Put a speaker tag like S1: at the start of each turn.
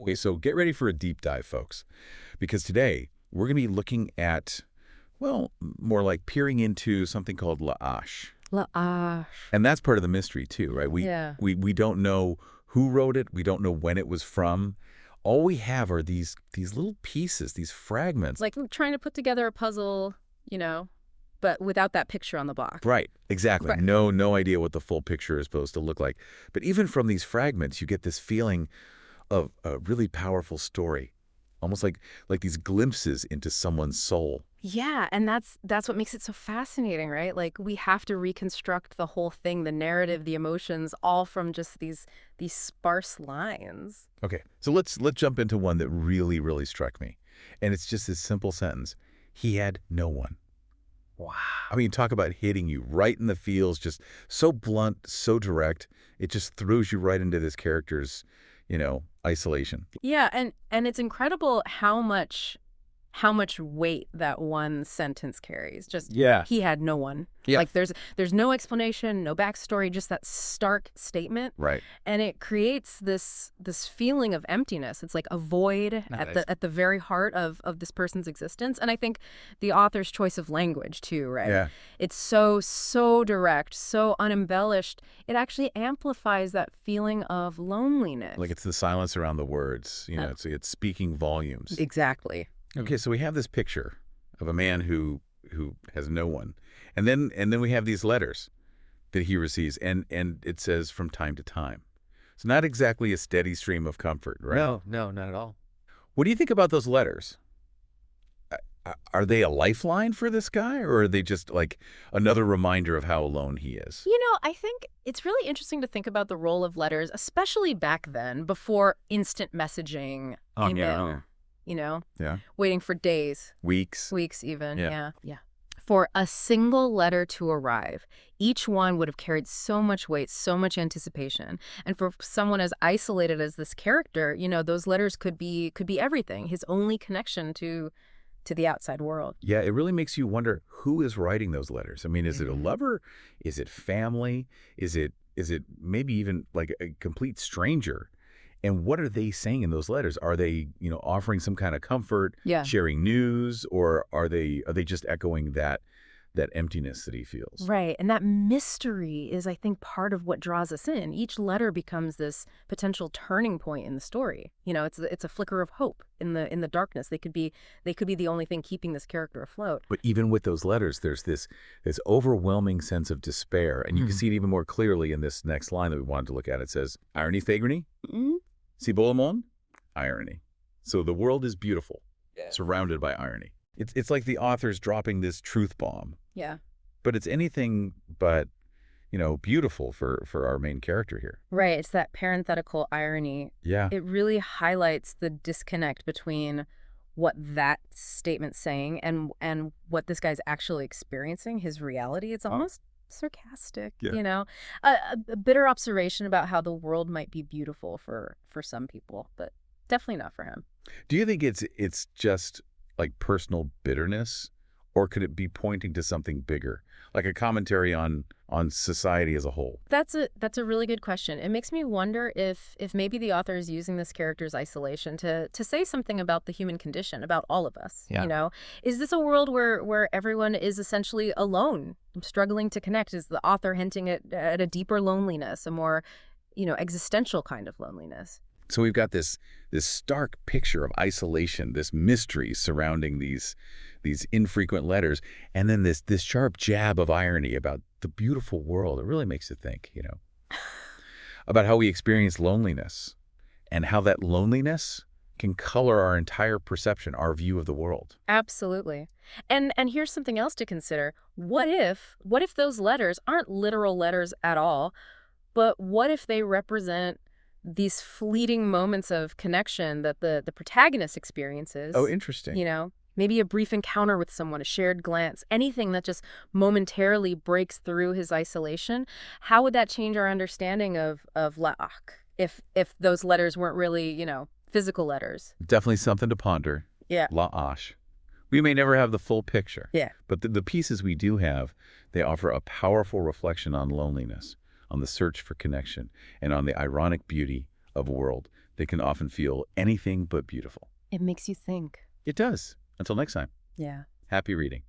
S1: Okay, so get ready for a deep dive, folks, because today we're going to be looking at, well, more like peering into something called La'ash.
S2: La'ash.
S1: And that's part of the mystery too, right? We,
S2: Yeah.
S1: we, we don't know who wrote it. We don't know when it was from. All we have are these little pieces, these fragments.
S2: Like trying to put together a puzzle, you know, but without that picture on the block.
S1: Right, exactly.
S2: Right.
S1: No idea what the full picture is supposed to look like. But even from these fragments, you get this feeling of a really powerful story, almost like these glimpses into someone's soul.
S2: Yeah, and that's what makes it so fascinating, right? Like we have to reconstruct the whole thing, the narrative, the emotions, all from just these sparse lines.
S1: Okay, so let's jump into one that really struck me, and it's just this simple sentence: he had no one.
S2: Wow.
S1: I mean, talk about hitting you right in the feels, just so blunt, so direct. It just throws you right into this character's, isolation.
S2: Yeah, and it's incredible how much weight that one sentence carries. Just
S1: Yeah.
S2: he had no one.
S1: Yeah.
S2: Like there's no explanation, no backstory, just that stark statement.
S1: Right.
S2: And it creates this feeling of emptiness. It's like a void
S1: Nice.
S2: at the very heart of this person's existence. And I think the author's choice of language too, right?
S1: Yeah.
S2: It's so direct, so unembellished. It actually amplifies that feeling of loneliness.
S1: Like it's the silence around the words. It's speaking volumes.
S2: Exactly.
S1: Okay, so we have this picture of a man who has no one, and then we have these letters that he receives, and it says from time to time. So not exactly a steady stream of comfort, right?
S3: No, not at all.
S1: What do you think about those letters? Are they a lifeline for this guy, or are they just like another reminder of how alone he is?
S2: I think it's really interesting to think about the role of letters, especially back then, before instant messaging, email,
S1: Yeah.
S2: waiting for days,
S1: Weeks.
S2: weeks even.
S1: Yeah.
S2: Yeah. For a single letter to arrive, each one would have carried so much weight, so much anticipation. And for someone as isolated as this character, those letters could be everything, his only connection to the outside world.
S1: Yeah, it really makes you wonder who is writing those letters. I mean, is it a
S2: Mhm.
S1: lover? Is it family? Is it maybe even like a complete stranger? And what are they saying in those letters? Are they, offering some kind of comfort,
S2: Yeah.
S1: sharing news, or are they just echoing that emptiness that he feels?
S2: Right. And that mystery is, I think, part of what draws us in. Each letter becomes this potential turning point in the story. It's a flicker of hope in the darkness. They could be the only thing keeping this character afloat.
S1: But even with those letters, there's this overwhelming sense of despair. And you can see it even more clearly in this next line that we wanted to look at. It says, irony, fagrony, Cibolamon, irony. So the world is beautiful, surrounded by irony. It's like the author's dropping this truth bomb.
S2: Yeah.
S1: But it's anything but, beautiful for our main character here.
S2: Right. It's that parenthetical irony.
S1: Yeah.
S2: It really highlights the disconnect between what that statement's saying and what this guy's actually experiencing, his reality. It's almost sarcastic,
S1: Yeah.
S2: A bitter observation about how the world might be beautiful for some people, but definitely not for him.
S1: Do you think it's just like personal bitterness, or could it be pointing to something bigger, like a commentary on society as a whole?
S2: That's a really good question. It makes me wonder if maybe the author is using this character's isolation to say something about the human condition, about all of us.
S3: Yeah.
S2: Is this a world where everyone is essentially alone, struggling to connect? Is the author hinting at a deeper loneliness, a more, existential kind of loneliness?
S1: So we've got this stark picture of isolation, this mystery surrounding these infrequent letters, and then this sharp jab of irony about the beautiful world. It really makes you think, about how we experience loneliness and how that loneliness can color our entire perception, our view of the world.
S2: Absolutely. And here's something else to consider. What if those letters aren't literal letters at all, but what if they represent these fleeting moments of connection that the protagonist experiences?
S1: Oh, interesting.
S2: Maybe a brief encounter with someone, a shared glance, anything that just momentarily breaks through his isolation. How would that change our understanding of La'ach if those letters weren't really, physical letters?
S1: Definitely something to ponder.
S2: Yeah.
S1: La'ash. We may never have the full picture.
S2: Yeah.
S1: But the pieces we do have, they offer a powerful reflection on loneliness, on the search for connection, and on the ironic beauty of a world they can often feel anything but beautiful.
S2: It makes you think.
S1: It does. Until next time,
S2: Yeah.
S1: happy reading.